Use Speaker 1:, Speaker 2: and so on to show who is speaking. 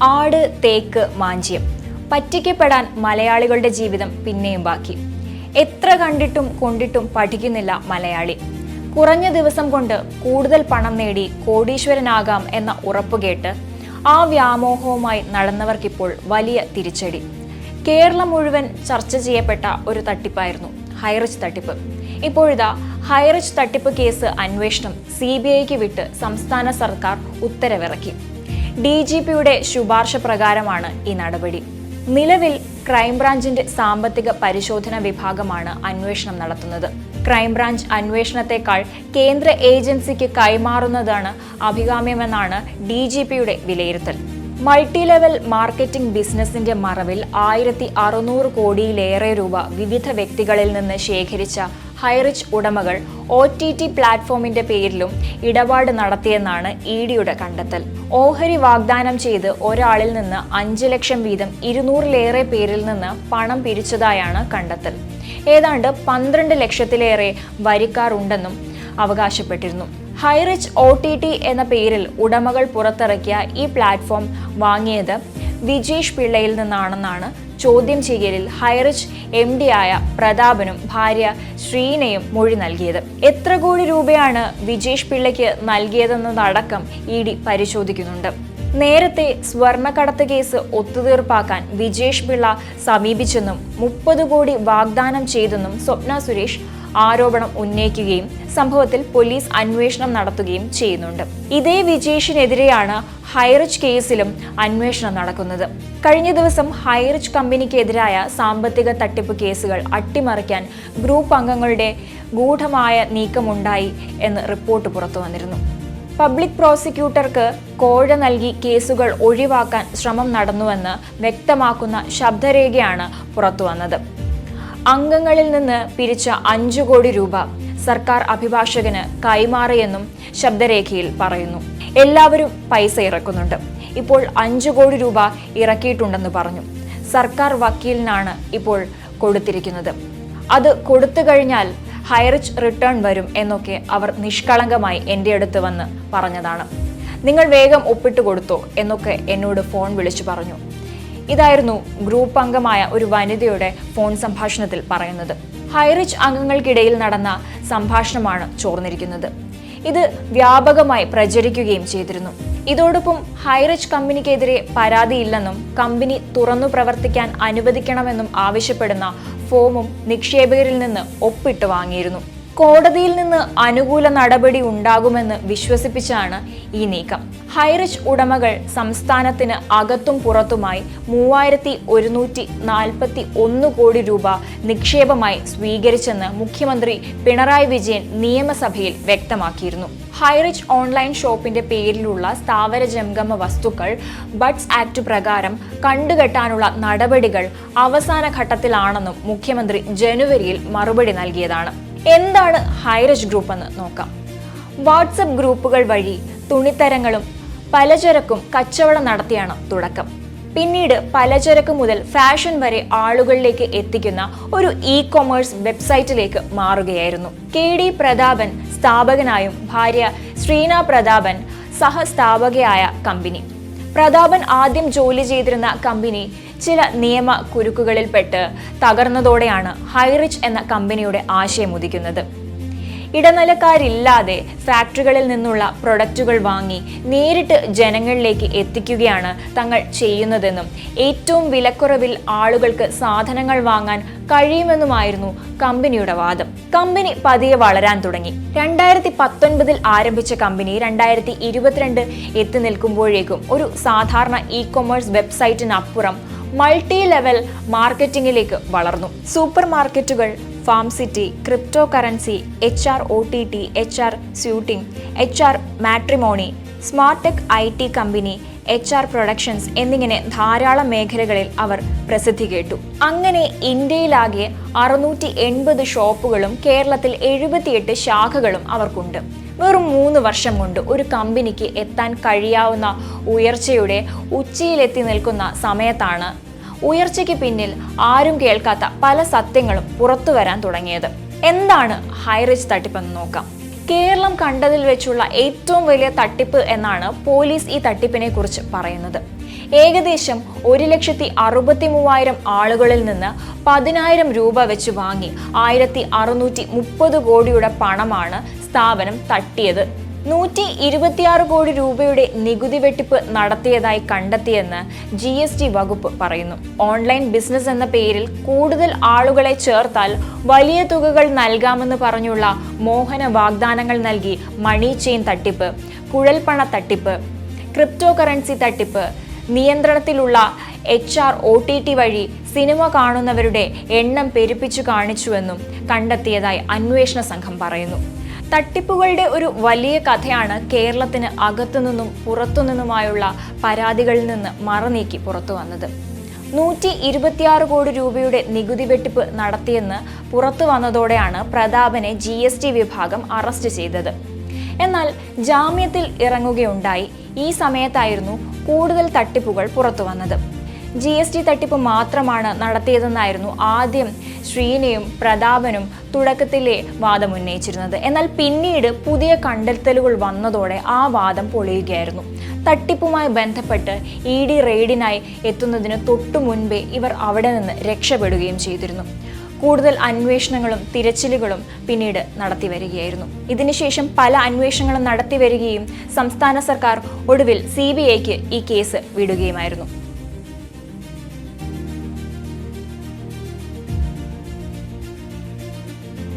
Speaker 1: ആട്, തേക്ക്, മാഞ്ചിയം. പറ്റിക്കപ്പെടാൻ മലയാളികളുടെ ജീവിതം പിന്നെയും ബാക്കി. എത്ര കണ്ടിട്ടും കൊണ്ടിട്ടും പഠിക്കുന്നില്ല മലയാളി. കുറഞ്ഞ ദിവസം കൊണ്ട് കൂടുതൽ പണം നേടി കോടീശ്വരനാകാം എന്ന ഉറപ്പുകേട്ട് ആ വ്യാമോഹവുമായി നടന്നവർക്കിപ്പോൾ വലിയ തിരിച്ചടി. കേരളം മുഴുവൻ ചർച്ച ചെയ്യപ്പെട്ട ഒരു തട്ടിപ്പായിരുന്നു ഹൈറിച്ച് തട്ടിപ്പ്. ഇപ്പോഴിതാ ഹൈറിച്ച് തട്ടിപ്പ് കേസ് അന്വേഷണം CBIക്ക് വിട്ട് സംസ്ഥാന സർക്കാർ ഉത്തരവിറക്കി. DGPയുടെ ശുപാർശ പ്രകാരമാണ് ഈ നടപടി. നിലവിൽ ക്രൈംബ്രാഞ്ചിന്റെ സാമ്പത്തിക പരിശോധന വിഭാഗമാണ് അന്വേഷണം നടത്തുന്നത്. ക്രൈംബ്രാഞ്ച് അന്വേഷണത്തെക്കാൾ കേന്ദ്ര ഏജൻസിക്ക് കൈമാറുന്നതാണ് അഭികാമ്യമെന്നാണ് DGPയുടെ വിലയിരുത്തൽ. മൾട്ടി ലെവൽ മാർക്കറ്റിംഗ് ബിസിനസിന്റെ മറവിൽ 1600 കോടിയിലേറെ രൂപ വിവിധ വ്യക്തികളിൽ നിന്ന് ശേഖരിച്ച ഹൈറിച്ച് ഉടമകൾ OTT പ്ലാറ്റ്ഫോമിന്റെ പേരിലും ഇടപാട് നടത്തിയെന്നാണ് EDയുടെ കണ്ടെത്തൽ. ഓഹരി വാഗ്ദാനം ചെയ്ത് ഒരാളിൽ നിന്ന് 5 ലക്ഷം വീതം 200-ലേറെ പേരിൽ നിന്ന് പണം പിരിച്ചതായാണ് കണ്ടെത്തൽ. ഏതാണ്ട് 12 ലക്ഷത്തിലേറെ വരിക്കാർ ഉണ്ടെന്നും അവകാശപ്പെട്ടിരുന്നു. ഹൈറിച്ച് OTT എന്ന പേരിൽ ഉടമകൾ പുറത്തിറക്കിയ ഈ പ്ലാറ്റ്ഫോം വാങ്ങിയത് വിജേഷ് പിള്ളയിൽ നിന്നാണെന്നാണ് ചോദ്യം ചെയ്യലിൽ ഹൈറിച്ച് MD ആയ പ്രതാപനും ഭാര്യ ശ്രീനയും മൊഴി നൽകിയത്. എത്ര കോടി രൂപയാണ് വിജേഷ് പിള്ളയ്ക്ക് നൽകിയതെന്നതടക്കം ED പരിശോധിക്കുന്നുണ്ട്. നേരത്തെ സ്വർണ്ണക്കടത്ത് കേസ് ഒത്തുതീർപ്പാക്കാൻ വിജേഷ് പിള്ള സമീപിച്ചെന്നും 30 കോടി വാഗ്ദാനം ചെയ്തെന്നും സ്വപ്ന സുരേഷ് ആരോപണം ഉന്നയിക്കുകയും സംഭവത്തിൽ പോലീസ് അന്വേഷണം നടത്തുകയും ചെയ്യുന്നുണ്ട്. ഇതേ വിജേഷിനെതിരെയാണ് ഹൈറിച്ച് കേസിലും അന്വേഷണം നടക്കുന്നത്. കഴിഞ്ഞ ദിവസം ഹൈറിച്ച് കമ്പനിക്കെതിരായ സാമ്പത്തിക തട്ടിപ്പ് കേസുകൾ അട്ടിമറിക്കാൻ ഗ്രൂപ്പ് അംഗങ്ങളുടെ ഗൂഢമായ നീക്കമുണ്ടായി എന്ന് റിപ്പോർട്ട് പുറത്തു വന്നിരുന്നു. പബ്ലിക് പ്രോസിക്യൂട്ടർക്ക് കോഴ നൽകി കേസുകൾ ഒഴിവാക്കാൻ ശ്രമം നടന്നുവെന്ന് വ്യക്തമാക്കുന്ന ശബ്ദരേഖയാണ് പുറത്തുവന്നത്. അംഗങ്ങളിൽ നിന്ന് പിരിച്ച 5 കോടി രൂപ സർക്കാർ അഭിഭാഷകന് കൈമാറിയെന്നും ശബ്ദരേഖയിൽ പറയുന്നു. എല്ലാവരും പൈസ ഇറക്കുന്നുണ്ട്. ഇപ്പോൾ 5 കോടി രൂപ ഇറക്കിയിട്ടുണ്ടെന്ന് പറഞ്ഞു. സർക്കാർ വക്കീലിനാണ് ഇപ്പോൾ കൊടുത്തിരിക്കുന്നത്. അത് കൊടുത്തു കഴിഞ്ഞാൽ ഹൈറിച്ച് റിട്ടേൺ വരും എന്നൊക്കെ അവർ നിഷ്കളങ്കമായി എൻ്റെ അടുത്ത് വന്ന് പറഞ്ഞതാണ്. നിങ്ങൾ വേഗം ഒപ്പിട്ട് കൊടുത്തോ എന്നൊക്കെ എന്നോട് ഫോൺ വിളിച്ചു പറഞ്ഞു. ഇതായിരുന്നു ഗ്രൂപ്പ് അംഗമായ ഒരു വനിതയുടെ ഫോൺ സംഭാഷണത്തിൽ പറയുന്നത്. ഹൈറിച്ച് അംഗങ്ങൾക്കിടയിൽ നടന്ന സംഭാഷണമാണ് ചോർന്നിരിക്കുന്നത്. ഇത് വ്യാപകമായി പ്രചരിക്കുകയും ചെയ്തിരുന്നു. ഇതോടൊപ്പം ഹൈറിച്ച് കമ്പനിക്കെതിരെ പരാതിയില്ലെന്നും കമ്പനി തുറന്നു പ്രവർത്തിക്കാൻ അനുവദിക്കണമെന്നും ആവശ്യപ്പെടുന്ന ഫോമും നിക്ഷേപകരിൽ നിന്ന് ഒപ്പിട്ട് വാങ്ങിയിരുന്നു. കോടതിയിൽ നിന്ന് അനുകൂല നടപടി ഉണ്ടാകുമെന്ന് വിശ്വസിപ്പിച്ചാണ് ഈ നീക്കം. ഹൈറിച്ച് ഉടമകൾ സംസ്ഥാനത്തിന് അകത്തും പുറത്തുമായി 3141 കോടി രൂപ നിക്ഷേപമായി സ്വീകരിച്ചെന്ന് മുഖ്യമന്ത്രി പിണറായി വിജയൻ നിയമസഭയിൽ വ്യക്തമാക്കിയിരുന്നു. ഹൈറിച്ച് ഓൺലൈൻ ഷോപ്പിന്റെ പേരിലുള്ള സ്ഥാവര ജംഗമ വസ്തുക്കൾ ബഡ്സ് ആക്ട് പ്രകാരം കണ്ടുകെട്ടാനുള്ള നടപടികൾ അവസാന ഘട്ടത്തിലാണെന്നും മുഖ്യമന്ത്രി ജനുവരിയിൽ മറുപടി നൽകിയതാണ്. എന്താണ് ഹൈറിച്ച് ഗ്രൂപ്പ് എന്ന് നോക്കാം. വാട്സപ്പ് ഗ്രൂപ്പുകൾ വഴി തുണിത്തരങ്ങളും പലചരക്കും കച്ചവടം നടത്തിയാണ് തുടക്കം. പിന്നീട് പലചരക്ക് മുതൽ ഫാഷൻ വരെ ആളുകളിലേക്ക് എത്തിക്കുന്ന ഒരു e-commerce വെബ്സൈറ്റിലേക്ക് മാറുകയായിരുന്നു. KD പ്രതാപൻ സ്ഥാപകനായും ഭാര്യ ശ്രീന പ്രതാപൻ സഹസ്ഥാപകയായ കമ്പനി. പ്രതാപൻ ആദ്യം ജോലി ചെയ്തിരുന്ന കമ്പനി ചില നിയമ കുരുക്കുകളിൽപ്പെട്ട് തകർന്നതോടെയാണ് ഹൈറിച്ച് എന്ന കമ്പനിയുടെ ആശയം ഉദിക്കുന്നത്. ഇടനിലക്കാരില്ലാതെ ഫാക്ടറികളിൽ നിന്നുള്ള പ്രൊഡക്റ്റുകൾ വാങ്ങി നേരിട്ട് ജനങ്ങളിലേക്ക് എത്തിക്കുകയാണ് തങ്ങൾ ചെയ്യുന്നതെന്നും ഏറ്റവും വിലക്കുറവിൽ ആളുകൾക്ക് സാധനങ്ങൾ വാങ്ങാൻ കഴിയുമെന്നുമായിരുന്നു കമ്പനിയുടെ വാദം. കമ്പനി പതിയെ വളരാൻ തുടങ്ങി. 2019 ആരംഭിച്ച കമ്പനി 2022 എത്തി നിൽക്കുമ്പോഴേക്കും ഒരു സാധാരണ e-commerce വെബ്സൈറ്റിനപ്പുറം മൾട്ടി ലെവൽ മാർക്കറ്റിംഗിലേക്ക് വളർന്നു. സൂപ്പർ മാർക്കറ്റുകൾ, farm city, crypto currency, HR OTT, HR suiting, HR matrimony, smart tech IT company, HR productions എന്നിങ്ങനെ ധാരാളം മേഖലകളിൽ അവർ പ്രസിദ്ധി കേട്ടു. അങ്ങനെ ഇന്ത്യയിലാകെ 680 ഷോപ്പുകളും കേരളത്തിൽ 78 ശാഖകളും അവർക്കുണ്ട്. വെറും 3 വർഷം കൊണ്ട് ഒരു കമ്പനിക്ക് എത്താൻ കഴിയാവുന്ന ഉയർച്ചയുടെ ഉച്ചിയിലെത്തി നിൽക്കുന്ന സമയത്താണ് ഉയർച്ചയ്ക്ക് പിന്നിൽ ആരും കേൾക്കാത്ത പല സത്യങ്ങളും പുറത്തു വരാൻ തുടങ്ങിയത്. എന്താണ് ഹൈറിച്ച് തട്ടിപ്പെന്ന് നോക്കാം. കേരളം കണ്ടതിൽ വെച്ചുള്ള ഏറ്റവും വലിയ തട്ടിപ്പ് എന്നാണ് പോലീസ് ഈ തട്ടിപ്പിനെ കുറിച്ച് പറയുന്നത്. ഏകദേശം 1,63,000 ആളുകളിൽ നിന്ന് 10,000 രൂപ വെച്ച് വാങ്ങി 1,630 കോടിയുടെ പണമാണ് സ്ഥാപനം തട്ടിയത്. 126 കോടി രൂപയുടെ നികുതി വെട്ടിപ്പ് നടത്തിയതായി കണ്ടെത്തിയെന്ന് GST വകുപ്പ് പറയുന്നു. ഓൺലൈൻ ബിസിനസ് എന്ന പേരിൽ കൂടുതൽ ആളുകളെ ചേർത്താൽ വലിയ തുകകൾ നൽകാമെന്ന് പറഞ്ഞുള്ള മോഹന വാഗ്ദാനങ്ങൾ നൽകി മണി ചെയിൻ തട്ടിപ്പ്, കുഴൽപ്പണ തട്ടിപ്പ്, ക്രിപ്റ്റോ കറൻസി തട്ടിപ്പ്, നിയന്ത്രണത്തിലുള്ള HR OTT വഴി സിനിമ കാണുന്നവരുടെ എണ്ണം പെരുപ്പിച്ചു കാണിച്ചുവെന്നും കണ്ടെത്തിയതായി അന്വേഷണ സംഘം പറയുന്നു. തട്ടിപ്പുകളുടെ ഒരു വലിയ കഥയാണ് കേരളത്തിന് അകത്തുനിന്നും പുറത്തുനിന്നുമായുള്ള പരാതികളിൽ നിന്ന് മറനീക്കി പുറത്തു വന്നത്. 126 കോടി രൂപയുടെ നികുതി വെട്ടിപ്പ് നടത്തിയെന്ന് പുറത്തു വന്നതോടെയാണ് പ്രതാപനെ GST വിഭാഗം അറസ്റ്റ് ചെയ്തത്. എന്നാൽ ജാമ്യത്തിൽ ഇറങ്ങുകയുണ്ടായി. ഈ സമയത്തായിരുന്നു കൂടുതൽ തട്ടിപ്പുകൾ പുറത്തു വന്നത്. GST തട്ടിപ്പ് മാത്രമാണ് നടത്തിയതെന്നായിരുന്നു ആദ്യം ശ്രീനയും പ്രതാപനും തുടക്കത്തിലെ വാദം ഉന്നയിച്ചിരുന്നത്. എന്നാൽ പിന്നീട് പുതിയ കണ്ടെത്തലുകൾ വന്നതോടെ ആ വാദം പൊളിയുകയായിരുന്നു. തട്ടിപ്പുമായി ബന്ധപ്പെട്ട് ED റെയ്ഡിനായി എത്തുന്നതിന് തൊട്ടു മുൻപേ ഇവർ അവിടെ നിന്ന് രക്ഷപ്പെടുകയും ചെയ്തിരുന്നു. കൂടുതൽ അന്വേഷണങ്ങളും തിരച്ചിലുകളും പിന്നീട് നടത്തി വരികയായിരുന്നു. ഇതിനുശേഷം പല അന്വേഷണങ്ങളും നടത്തി വരികയും സംസ്ഥാന സർക്കാർ ഒടുവിൽ CBIക്ക് ഈ കേസ് വിടുകയുമായിരുന്നു.